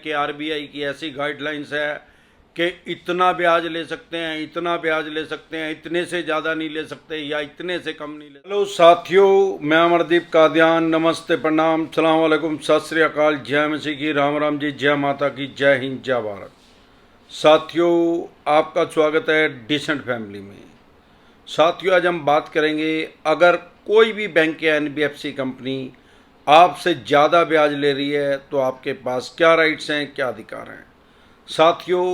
कि आरबीआई की ऐसी गाइडलाइंस है कि इतना ब्याज ले सकते हैं, इतना ब्याज ले सकते हैं, इतने से ज़्यादा नहीं ले सकते या इतने से कम नहीं ले। हेलो साथियों, मैं अमरदीप कादियान। नमस्ते, प्रणाम, सलाम वालेकुम, सत श्री अकाल, जय मसीह की, राम राम जी, जय माता की, जय हिंद, जय भारत। साथियों, आपका स्वागत है डिसेंट फैमिली में। साथियों, आज हम बात करेंगे, अगर कोई भी बैंक या एनबीएफसी कंपनी आपसे ज़्यादा ब्याज ले रही है तो आपके पास क्या राइट्स हैं, क्या अधिकार हैं। साथियों,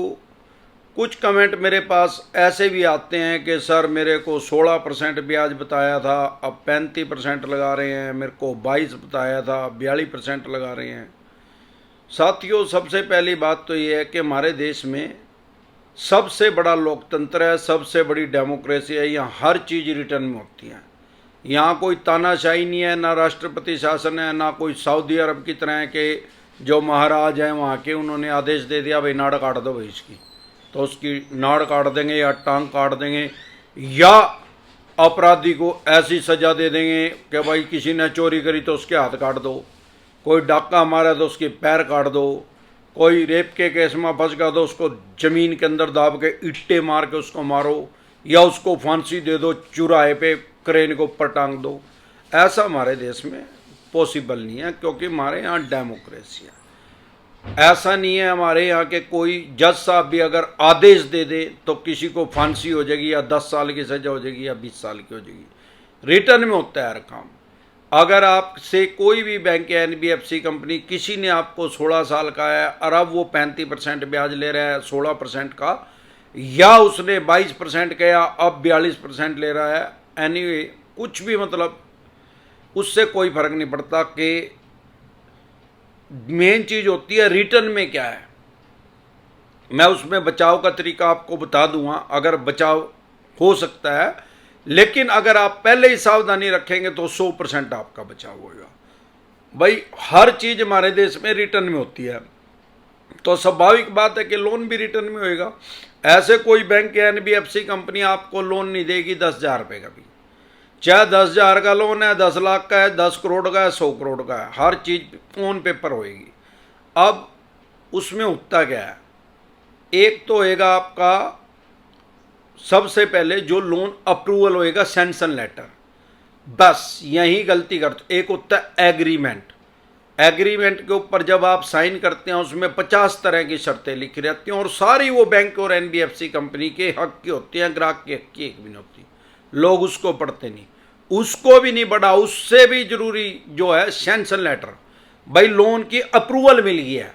कुछ कमेंट मेरे पास ऐसे भी आते हैं कि सर मेरे को 16% ब्याज बताया था, अब 35% लगा रहे हैं, मेरे को 22 बताया था, 42% लगा रहे हैं। साथियों, सबसे पहली बात तो ये है कि हमारे देश में सबसे बड़ा लोकतंत्र है, सबसे बड़ी डेमोक्रेसी है। यहाँ हर चीज़ रिटर्न में होती है। यहाँ कोई तानाशाही नहीं है, ना राष्ट्रपति शासन है, ना कोई सऊदी अरब की तरह है कि जो महाराज हैं वहाँ के उन्होंने आदेश दे दिया भाई नाड़ काट दो भाई इसकी, तो उसकी नाड़ काट देंगे या टांग काट देंगे, या अपराधी को ऐसी सज़ा दे देंगे कि भाई किसी ने चोरी करी तो उसके हाथ काट दो, कोई डाका मारा तो उसके पैर काट दो, कोई रेप के केस में फंस गया तो उसको ज़मीन के अंदर दाब के ईंटें मार के उसको मारो, या उसको फांसी दे दो, चुराहे पे क्रेन को ऊपर टांग दो। ऐसा हमारे देश में पॉसिबल नहीं है, क्योंकि हमारे यहाँ डेमोक्रेसी है। ऐसा नहीं है हमारे यहाँ के कोई जज साहब भी अगर आदेश दे दे तो किसी को फांसी हो जाएगी या 10 साल की सजा हो जाएगी या 20 साल की हो जाएगी। रिटर्न में होता है हर काम। अगर आपसे कोई भी बैंक या एनबीएफसी कंपनी किसी ने आपको 16 साल का है और अब वो 35% ब्याज ले रहा है 16% का, या उसने 22% का अब 42% ले रहा है, एनीवे कुछ भी, मतलब उससे कोई फर्क नहीं पड़ता। कि मेन चीज़ होती है रिटर्न में क्या है। मैं उसमें बचाव का तरीका आपको बता दूंगा अगर बचाव हो सकता है, लेकिन अगर आप पहले ही सावधानी रखेंगे तो 100% आपका बचाव होगा। भाई हर चीज़ हमारे देश में रिटर्न में होती है, तो स्वाभाविक बात है कि लोन भी रिटर्न में होएगा। ऐसे कोई बैंक या एनबीएफसी कंपनी आपको लोन नहीं देगी 10,000 रुपये का भी, चाहे 10,000 का लोन है, 10 लाख का है, 10 करोड़ का है, 100 करोड़ का है, हर चीज़ ऑन पेपर होएगी। अब उसमें होता क्या है, एक तो होएगा आपका सबसे पहले जो लोन अप्रूवल होएगा सैंक्शन लेटर, बस यही गलती करते। एक होता है एग्रीमेंट। एग्रीमेंट के ऊपर जब आप साइन करते हैं उसमें 50 तरह की शर्तें लिखी रहती हैं और सारी वो बैंक और एनबीएफसी कंपनी के हक की होती हैं, ग्राहक के हक की एक भी नहीं होती। लोग उसको पढ़ते नहीं, उसको भी नहीं पढ़ा। उससे भी जरूरी जो है सैंक्शन लेटर, भाई लोन की अप्रूवल मिल गई है।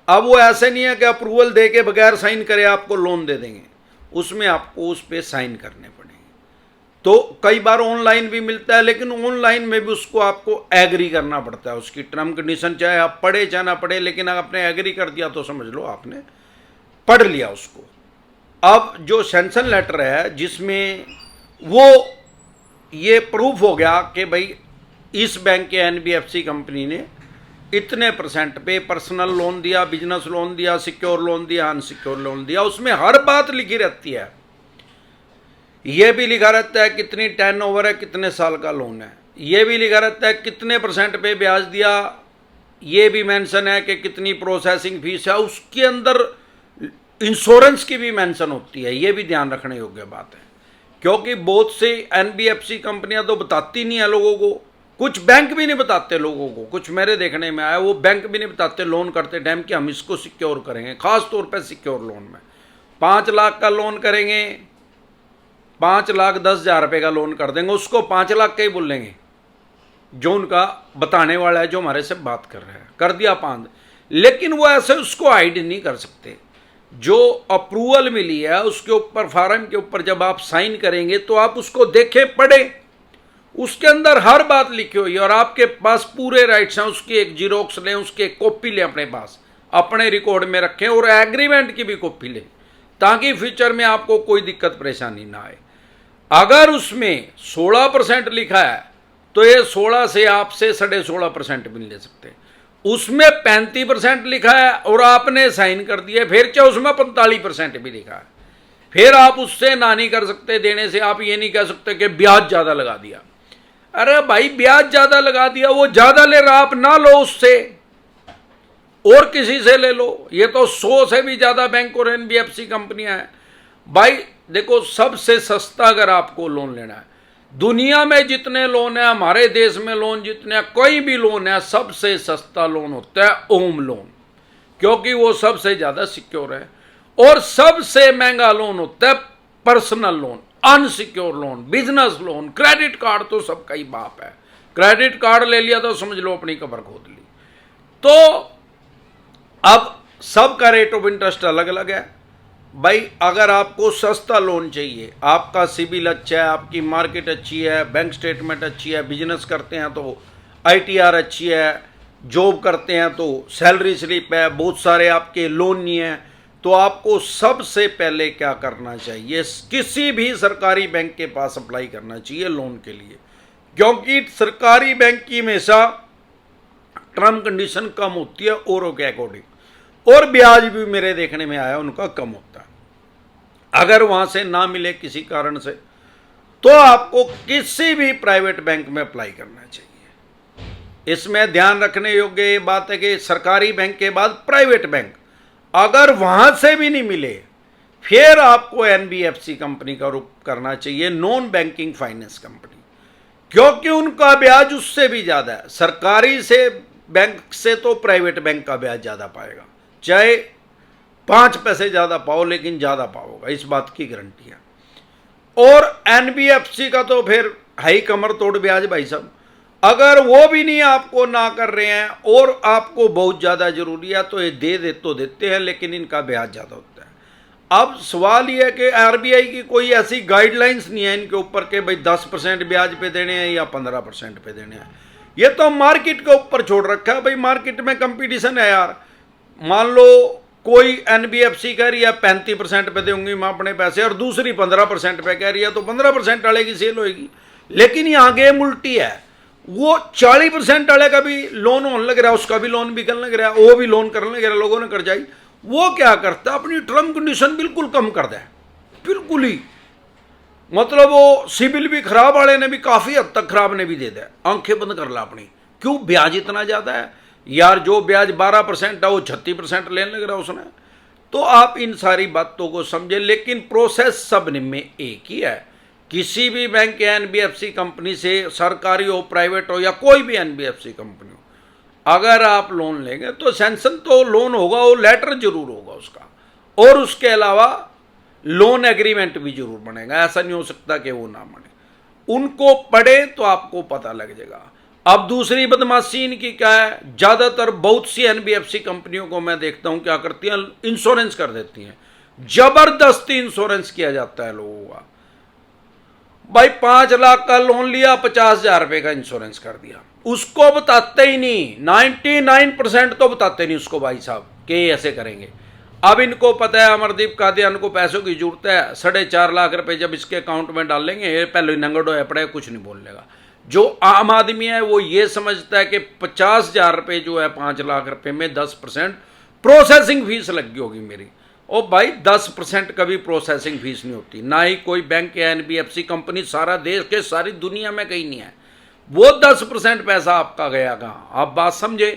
अब वो ऐसे नहीं है कि अप्रूवल दे के बगैर साइन करे आपको लोन दे देंगे, उसमें आपको उस पर साइन करने पड़ेंगे। तो कई बार ऑनलाइन भी मिलता है, लेकिन ऑनलाइन में भी उसको आपको एग्री करना पड़ता है, उसकी टर्म कंडीशन चाहे आप पढ़े चाहे ना पढ़े, लेकिन अगर आपने एग्री कर दिया तो समझ लो आपने पढ़ लिया उसको। अब जो सैंक्शन लेटर है जिसमें वो ये प्रूफ हो गया कि भाई इस बैंक के एनबीएफसी कंपनी ने इतने % पे पर्सनल लोन दिया, बिजनेस लोन दिया, सिक्योर लोन दिया, अनसिक्योर लोन दिया, उसमें हर बात लिखी रहती है। ये भी लिखा रहता है कितनी टर्नओवर है, कितने साल का लोन है, ये भी लिखा रहता है कितने % पे ब्याज दिया, ये भी मेंशन है कि कितनी प्रोसेसिंग फीस है, उसके अंदर इंश्योरेंस की भी मेंशन होती है। ये भी ध्यान रखने योग्य बात है, क्योंकि बहुत से एनबीएफसी कंपनियां तो बताती नहीं है लोगों को, कुछ बैंक भी नहीं बताते लोगों को। कुछ मेरे देखने में आया, वो बैंक भी नहीं बताते लोन करते टाइम कि हम इसको सिक्योर करेंगे। खास तौर पे सिक्योर लोन में 5 लाख का लोन करेंगे, 5,10,000 रुपये का लोन कर देंगे, उसको 5 लाख का ही बोल लेंगे। जो उनका बताने वाला है, जो हमारे से बात कर रहा है, कर दिया 5, लेकिन वो ऐसे उसको हाइड नहीं कर सकते। जो अप्रूवल मिली है उसके ऊपर, फार्म के ऊपर जब आप साइन करेंगे तो आप उसको देखें, पढ़ें, उसके अंदर हर बात लिखी हुई है और आपके पास पूरे राइट्स हैं। उसकी एक जीरोक्स लें, उसकी एक कॉपी लें अपने पास, अपने रिकॉर्ड में रखें, और एग्रीमेंट की भी कॉपी लें, ताकि फ्यूचर में आपको कोई दिक्कत परेशानी ना आए। अगर उसमें 16% लिखा है तो ये 16 से आपसे 16.5% भी ले सकते हैं। उसमें 35% लिखा है और आपने साइन कर दिया, फिर चाहे उसमें 45% भी लिखा है, फिर आप उससे ना नहीं कर सकते देने से। आप ये नहीं कह सकते कि ब्याज ज़्यादा लगा दिया। अरे भाई ब्याज ज़्यादा लगा दिया, वो ज़्यादा ले रहा, आप ना लो उससे, और किसी से ले लो, ये तो 100 से भी ज्यादा बैंक और एनबीएफसी कंपनियां हैं। भाई देखो, सबसे सस्ता अगर आपको लोन लेना है, दुनिया में जितने लोन है, हमारे देश में लोन जितने हैं, कोई भी लोन है, सबसे सस्ता लोन होता है होम लोन, क्योंकि वो सबसे ज्यादा सिक्योर है। और सबसे महंगा लोन होता है personal loan, unsecure loan, business loan. Credit card तो सबका ही बाप है, क्रेडिट कार्ड ले लिया तो समझ लो अपनी कब्र खोद ली। तो अब सबका रेट ऑफ इंटरेस्ट अलग अलग है। भाई अगर आपको सस्ता लोन चाहिए, आपका सिबिल अच्छा है, आपकी मार्केट अच्छी है, बैंक स्टेटमेंट अच्छी है, बिजनेस करते हैं तो आईटीआर अच्छी है, जॉब करते हैं तो सैलरी स्लिप है, बहुत सारे आपके लोन नहीं है, तो आपको सबसे पहले क्या करना चाहिए, किसी भी सरकारी बैंक के पास अप्लाई करना चाहिए लोन के लिए, क्योंकि सरकारी बैंक की हमेशा टर्म कंडीशन कम होती है औरों के अकॉर्डिंग, और ब्याज भी मेरे देखने में आया उनका कम होता है। अगर वहां से ना मिले किसी कारण से, तो आपको किसी भी प्राइवेट बैंक में अप्लाई करना चाहिए। इसमें ध्यान रखने योग्य ये बात है कि सरकारी बैंक के बाद प्राइवेट बैंक, अगर वहां से भी नहीं मिले, फिर आपको एनबीएफसी कंपनी का रुख करना चाहिए, नॉन बैंकिंग फाइनेंस कंपनी, क्योंकि उनका ब्याज उससे भी ज्यादा है। सरकारी से बैंक से तो प्राइवेट बैंक का ब्याज ज्यादा पाएगा, चाहे 5 पैसे ज्यादा पाओ, लेकिन ज्यादा पाओगा, इस बात की गारंटी है। और एनबीएफसी का तो फिर हाई कमर तोड़ ब्याज भाई साहब। अगर वो भी नहीं आपको ना कर रहे हैं और आपको बहुत ज्यादा जरूरी है तो ये देते हैं, लेकिन इनका ब्याज ज्यादा होता है। अब सवाल यह है कि आरबीआई की कोई ऐसी गाइडलाइंस नहीं है इनके ऊपर के भाई 10% ब्याज पे देने हैं या 15% पे देने हैं। ये तो मार्केट के ऊपर छोड़ रखा है। भाई मार्केट में कंपटीशन है यार। मान लो कोई एनबीएफसी कह रही है 35% पे दूंगी मैं अपने पैसे, और दूसरी 15% पे कह रही है, तो 15% वाले की सेल होगी। लेकिन यहां गेम उल्टी है, वो 40% वाले का भी लोन होने लग रहा है, उसका भी लोन बिकने लग रहा है, वो भी लोन करने लग रहा है, लोगों ने कर्जाई। वो क्या करता है, अपनी टर्म कंडीशन बिल्कुल कम कर दे, बिल्कुल ही, मतलब वो सिबिल भी खराब वाले ने भी काफी हद तक खराब ने भी दे दे, आंखें बंद कर ला अपनी। क्यों? ब्याज इतना ज्यादा है यार, जो ब्याज 12% है वो 36% लेने लग रहा है उसने। तो आप इन सारी बातों को समझे, लेकिन प्रोसेस सब में एक ही है। किसी भी बैंक या एनबीएफसी कंपनी से, सरकारी हो प्राइवेट हो या कोई भी एनबीएफसी कंपनी हो, अगर आप लोन लेंगे तो सैंक्शन तो लोन होगा, वो लेटर जरूर होगा उसका, और उसके अलावा लोन एग्रीमेंट भी जरूर बनेगा। ऐसा नहीं हो सकता कि वो ना बने। उनको पढ़े तो आपको पता लग जाएगा। अब दूसरी बदमाशी इनकी क्या है, ज्यादातर बहुत सी एनबीएफसी कंपनियों को मैं देखता हूं क्या करती हैं, इंश्योरेंस कर देती हैं। जबरदस्ती इंश्योरेंस किया जाता है लोगों का। भाई 5 लाख का लोन लिया, 50,000 रुपए का इंश्योरेंस कर दिया, उसको बताते ही नहीं। 99% तो बताते नहीं उसको भाई साहब कि ऐसे करेंगे। अब इनको पता है अमरदीप कादियान को पैसों की जरूरत है, 4.5 लाख रुपए जब इसके अकाउंट में डालेंगे, ये पहले नंगड़ो है पड़े, कुछ नहीं बोलेगा। जो आम आदमी है वो ये समझता है कि 50,000 रुपए जो है 5 लाख रुपए में 10% प्रोसेसिंग फीस लगी होगी मेरी। ओ भाई 10% कभी प्रोसेसिंग फीस नहीं होती, ना ही कोई बैंक या एनबीएफसी कंपनी सारा देश के सारी दुनिया में कहीं नहीं है। वो 10% पैसा आपका गया कहाँ, आप बात समझे।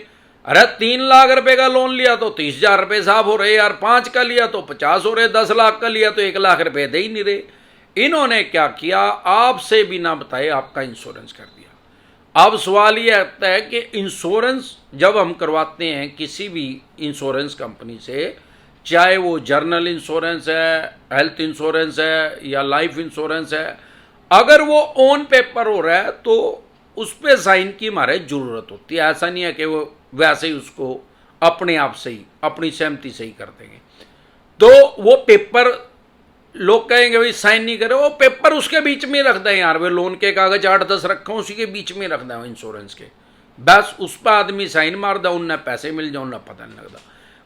अरे 3 लाख रुपए का लोन लिया तो 30,000 रुपए साहब हो रहे यार, 5 का लिया तो 50 हो रहे, 10 लाख का लिया तो 1 लाख रुपए दे ही नहीं रहे। इन्होंने क्या किया, आपसे बिना बताए आपका इंश्योरेंस कर दिया। अब सवाल यह आता है कि इंश्योरेंस जब हम करवाते हैं किसी भी इंश्योरेंस कंपनी से, चाहे वो जर्नल इंश्योरेंस है, हेल्थ इंश्योरेंस है या लाइफ इंश्योरेंस है, अगर वो ऑन पेपर हो रहा है तो उस पर साइन की हमारे जरूरत होती है। ऐसा नहीं है कि वो वैसे ही उसको अपने आप से ही अपनी सहमति से ही कर देंगे। तो वो पेपर लोग कहेंगे भाई साइन नहीं करे, वो पेपर उसके बीच में रख दें यार, वे लोन के कागज 8-10 रखे उसी के बीच में रख दें इंश्योरेंस के, बस उस पर आदमी साइन मार दे, उन्हें पैसे मिल जाए, उन्हें पता नहीं लगता।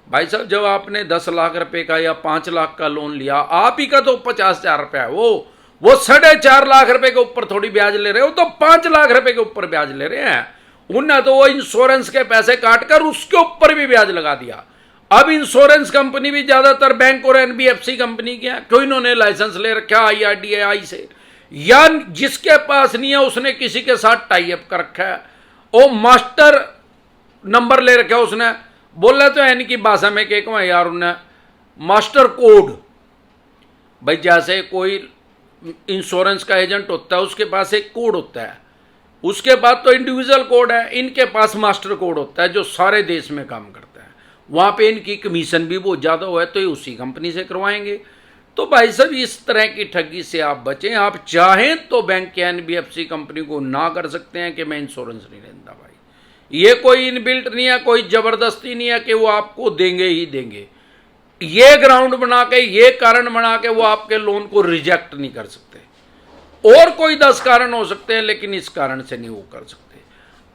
भाई साहब जब आपने 10 लाख रुपए का या 5 लाख का लोन लिया, आप ही का तो 50,000 रुपया है, वो 4.5 लाख रुपए के ऊपर थोड़ी ब्याज ले रहे हो, तो 5 लाख रुपए के ऊपर ब्याज ले रहे हैं। उन्हें तो वो इंश्योरेंस के पैसे काटकर उसके ऊपर भी ब्याज लगा दिया। अब इंश्योरेंस कंपनी भी ज्यादातर बैंक और एनबीएफसी कंपनी की है, कोई इन्होंने लाइसेंस ले रखा IRDAI से, या जिसके पास नहीं है उसने किसी के साथ टाई अप कर रखा है, वो मास्टर नंबर ले रखा है उसने, बोला तो है इनकी भाषा में कि कहूँ यार उन्हें मास्टर कोड, भाई जैसे कोई इंश्योरेंस का एजेंट होता है उसके पास एक कोड होता है, उसके बाद तो इंडिविजुअल कोड है, इनके पास मास्टर कोड होता है जो सारे देश में काम करता है। वहाँ पे इनकी कमीशन भी बहुत ज़्यादा हुआ है तो ये उसी कंपनी से करवाएंगे। तो भाई साहब इस तरह की ठगी से आप बचें। आप चाहें तो बैंक या एनबीएफसी कंपनी को ना कर सकते हैं कि मैं इंश्योरेंस नहीं लेता भाई, ये कोई इनबिल्ट नहीं है, कोई ज़बरदस्ती नहीं है कि वो आपको देंगे ही देंगे। ये ग्राउंड बना के, ये कारण बना के वो आपके लोन को रिजेक्ट नहीं कर सकते। और कोई 10 कारण हो सकते हैं लेकिन इस कारण से नहीं वो कर सकते।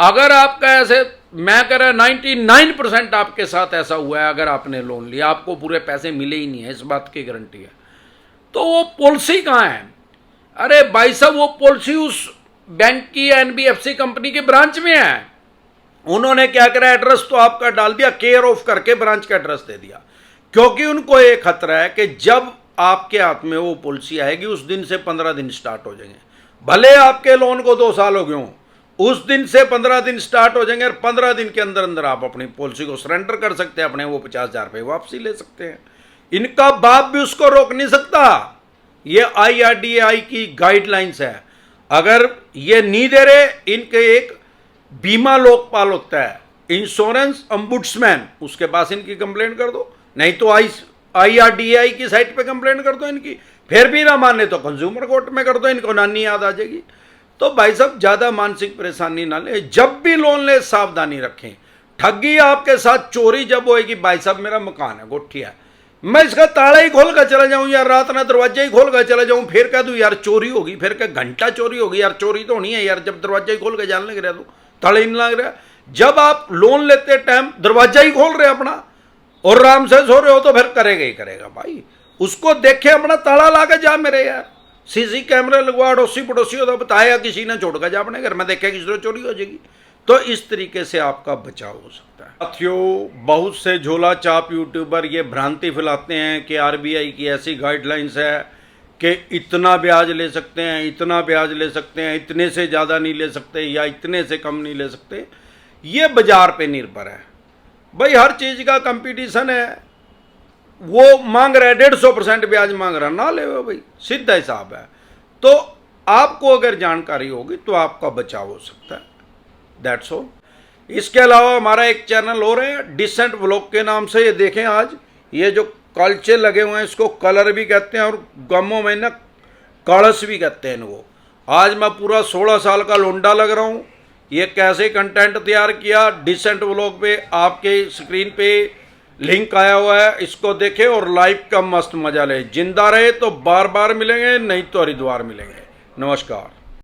अगर आपका ऐसे, मैं कह रहा 99% आपके साथ ऐसा हुआ है, अगर आपने लोन लिया आपको पूरे पैसे मिले ही नहीं है, इस बात की गारंटी है, तो वो पॉलिसी कहाँ है? अरे भाई साहब वो पॉलिसी उस बैंक की एनबीएफसी कंपनी के ब्रांच में है। उन्होंने क्या करा, एड्रेस तो आपका डाल दिया, केयर ऑफ करके ब्रांच का एड्रेस दे दिया, क्योंकि उनको एक खतरा है कि जब आपके हाथ में वो पॉलिसी आएगी उस दिन से 15 दिन स्टार्ट हो जाएंगे। भले आपके लोन को 2 साल हो गए हों, उस दिन से 15 दिन स्टार्ट हो जाएंगे और 15 दिन के अंदर अंदर आप अपनी पॉलिसी को सरेंडर कर सकते हैं, अपने वो 50,000 रुपये वापसी ले सकते हैं। इनका बाप भी उसको रोक नहीं सकता। ये IRDAI की गाइडलाइंस है। अगर ये नहीं दे रहे, इनके एक बीमा लोकपाल होता है, इंश्योरेंस अम्बुड्समैन, उसके पास इनकी कंप्लेंट कर दो, नहीं तो IRDAI की साइट पे कंप्लेंट कर दो इनकी, फिर भी ना माने तो कंज्यूमर कोर्ट में कर दो, इनको नानी याद आ जाएगी। तो भाई साहब ज़्यादा मानसिक परेशानी ना ले, जब भी लोन ले सावधानी रखें। ठगी आपके साथ चोरी जब होएगी, भाई साहब मेरा मकान है, गोठिया, मैं इसका ताला ही खोल कर चला जाऊं यार, रात ना दरवाजा ही खोल कर चला जाऊं, फिर कह दूं यार चोरी होगी, फिर कह घंटा चोरी होगी, यार चोरी तो नहीं है यार, जब दरवाजा ही खोल कर जाने लग रहा तो ताला ही नहीं लग रहा। जब आप लोन लेते टाइम दरवाजा ही खोल रहे अपना और आराम से सो रहे हो तो फिर करेगा ही करेगा भाई, उसको देखे अपना ताला ला के जा मेरे यार, सीसी कैमरे लगवा, अड़ोसी पड़ोसी हो तो बताया किसी ने छोड़ कर जा अपने घर में, देखा किसी तरह चोरी हो जाएगी। तो इस तरीके से आपका बचाव हो सकता है। साथियों, बहुत से झोला चाप यूट्यूबर ये भ्रांति फैलाते हैं कि आरबीआई की ऐसी गाइडलाइंस है कि इतना ब्याज ले सकते हैं, इतना ब्याज ले सकते हैं, इतने से ज़्यादा नहीं ले सकते या इतने से कम नहीं ले सकते। ये बाजार पे निर्भर है भाई, हर चीज़ का कंपटीशन है। वो मांग रहा है 150% ब्याज मांग रहा, ना ले भाई, सीधा हिसाब है। तो आपको अगर जानकारी होगी तो आपका बचाव हो सकता है। That's all. इसके अलावा हमारा एक चैनल और है डिसेंट व्लॉग के नाम से, ये देखें आज ये जो कलचे लगे हुए हैं इसको कलर भी कहते हैं और गमों में ना कलश भी कहते हैं इनको। आज मैं पूरा 16 साल का लोंडा लग रहा हूँ। ये कैसे कंटेंट तैयार किया, डिसेंट व्लॉग पे आपके स्क्रीन पे लिंक आया हुआ है, इसको देखें और लाइफ का मस्त मजा लें। जिंदा रहे तो बार बार मिलेंगे, नहीं तो हरिद्वार मिलेंगे। नमस्कार।